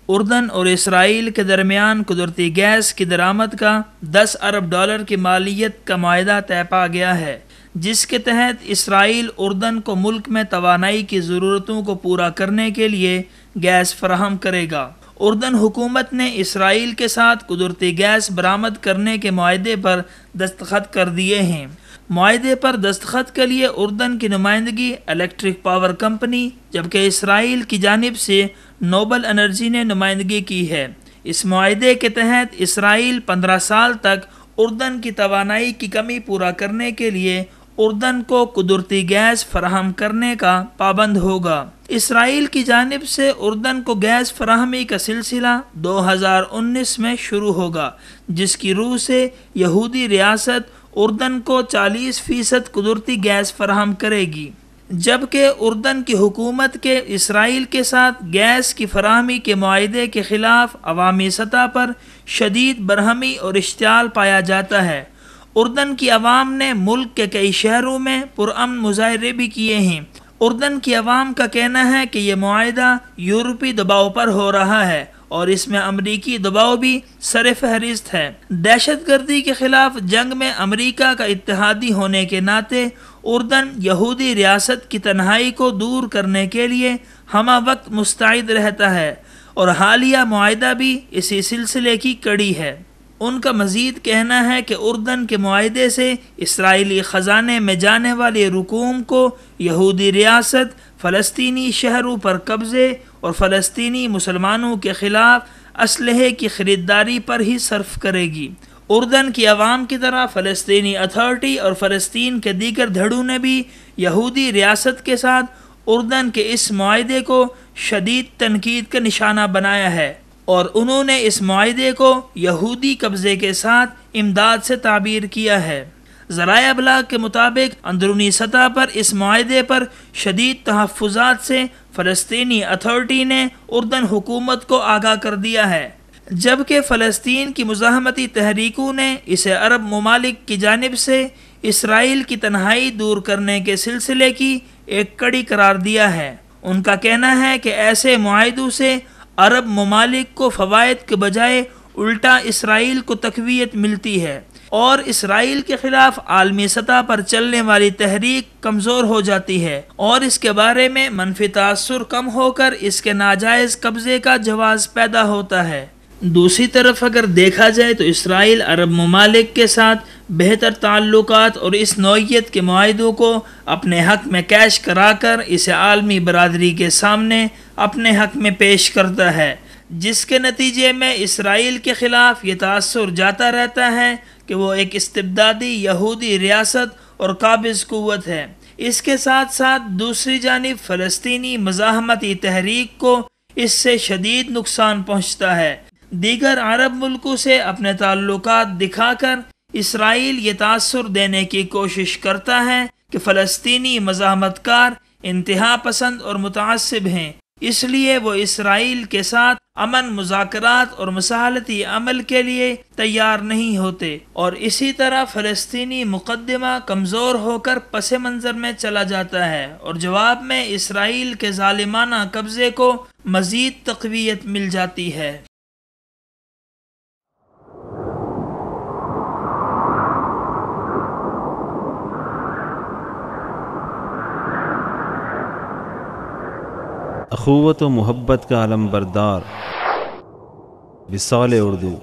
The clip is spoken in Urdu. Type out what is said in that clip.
اردن اور اسرائیل کے درمیان قدرتی گیس کی درآمد کا $10 ارب کی مالیت کا معاہدہ طے پا گیا ہے، جس کے تحت اسرائیل اردن کو ملک میں توانائی کی ضرورتوں کو پورا کرنے کے لیے گیس فراہم کرے گا۔ اردن حکومت نے اسرائیل کے ساتھ قدرتی گیس برآمد کرنے کے معاہدے پر دستخط کر دیے ہیں۔ معاہدے پر دستخط کے لیے اردن کی نمائندگی الیکٹرک پاور کمپنی، جبکہ اسرائیل کی جانب سے نوبل انرجی نے نمائندگی کی ہے۔ اس معاہدے کے تحت اسرائیل 15 سال تک اردن کی توانائی کی کمی پورا کرنے کے لیے اردن کو قدرتی گیس فراہم کرنے کا پابند ہوگا۔ اسرائیل کی جانب سے اردن کو گیس فراہمی کا سلسلہ 2019 میں شروع ہوگا، جس کی روح سے یہودی ریاست اردن کو 40% قدرتی گیس فراہم کرے گی، جبکہ اردن کی حکومت کے اسرائیل کے ساتھ گیس کی فراہمی کے معاہدے کے خلاف عوامی سطح پر شدید برہمی اور اشتعال پایا جاتا ہے۔ اردن کی عوام نے ملک کے کئی شہروں میں پرامن مظاہرے بھی کیے ہیں۔ اردن کی عوام کا کہنا ہے کہ یہ معاہدہ یورپی دباؤ پر ہو رہا ہے اور اس میں امریکی دباؤ بھی سر فہرست ہے۔ دہشت گردی کے خلاف جنگ میں امریکہ کا اتحادی ہونے کے ناطے اردن یہودی ریاست کی تنہائی کو دور کرنے کے لیے ہمہ وقت مستعد رہتا ہے، اور حالیہ معاہدہ بھی اسی سلسلے کی کڑی ہے۔ ان کا مزید کہنا ہے کہ اردن کے معاہدے سے اسرائیلی خزانے میں جانے والی رقوم کو یہودی ریاست فلسطینی شہروں پر قبضے اور فلسطینی مسلمانوں کے خلاف اسلحے کی خریداری پر ہی صرف کرے گی۔ اردن کی عوام کی طرح فلسطینی اتھارٹی اور فلسطین کے دیگر دھڑوں نے بھی یہودی ریاست کے ساتھ اردن کے اس معاہدے کو شدید تنقید کا نشانہ بنایا ہے، اور انہوں نے اس معاہدے کو یہودی قبضے کے ساتھ امداد سے تعبیر کیا ہے۔ ذرائع ابلاغ کے مطابق اندرونی سطح پر اس معاہدے پر شدید تحفظات سے فلسطینی اتھارٹی نے اردن حکومت کو آگاہ کر دیا ہے، جبکہ فلسطین کی مزاحمتی تحریکوں نے اسے عرب ممالک کی جانب سے اسرائیل کی تنہائی دور کرنے کے سلسلے کی ایک کڑی قرار دیا ہے۔ ان کا کہنا ہے کہ ایسے معاہدوں سے عرب ممالک کو فوائد کے بجائے الٹا اسرائیل کو تقویت ملتی ہے، اور اسرائیل کے خلاف عالمی سطح پر چلنے والی تحریک کمزور ہو جاتی ہے، اور اس کے بارے میں منفی تاثر کم ہو کر اس کے ناجائز قبضے کا جواز پیدا ہوتا ہے۔ دوسری طرف اگر دیکھا جائے تو اسرائیل عرب ممالک کے ساتھ بہتر تعلقات اور اس نوعیت کے معاہدوں کو اپنے حق میں کیش کرا کر اسے عالمی برادری کے سامنے اپنے حق میں پیش کرتا ہے، جس کے نتیجے میں اسرائیل کے خلاف یہ تاثر جاتا رہتا ہے کہ وہ ایک استبدادی یہودی ریاست اور قابض قوت ہے۔ اس کے ساتھ ساتھ دوسری جانب فلسطینی مزاحمتی تحریک کو اس سے شدید نقصان پہنچتا ہے۔ دیگر عرب ملکوں سے اپنے تعلقات دکھا کر اسرائیل یہ تاثر دینے کی کوشش کرتا ہے کہ فلسطینی مزاحمت کار انتہا پسند اور متعصب ہیں، اس لیے وہ اسرائیل کے ساتھ امن مذاکرات اور مصالحتی عمل کے لیے تیار نہیں ہوتے، اور اسی طرح فلسطینی مقدمہ کمزور ہو کر پس منظر میں چلا جاتا ہے، اور جواب میں اسرائیل کے ظالمانہ قبضے کو مزید تقویت مل جاتی ہے۔ اخوت و محبت کا علم بردار وصال اردو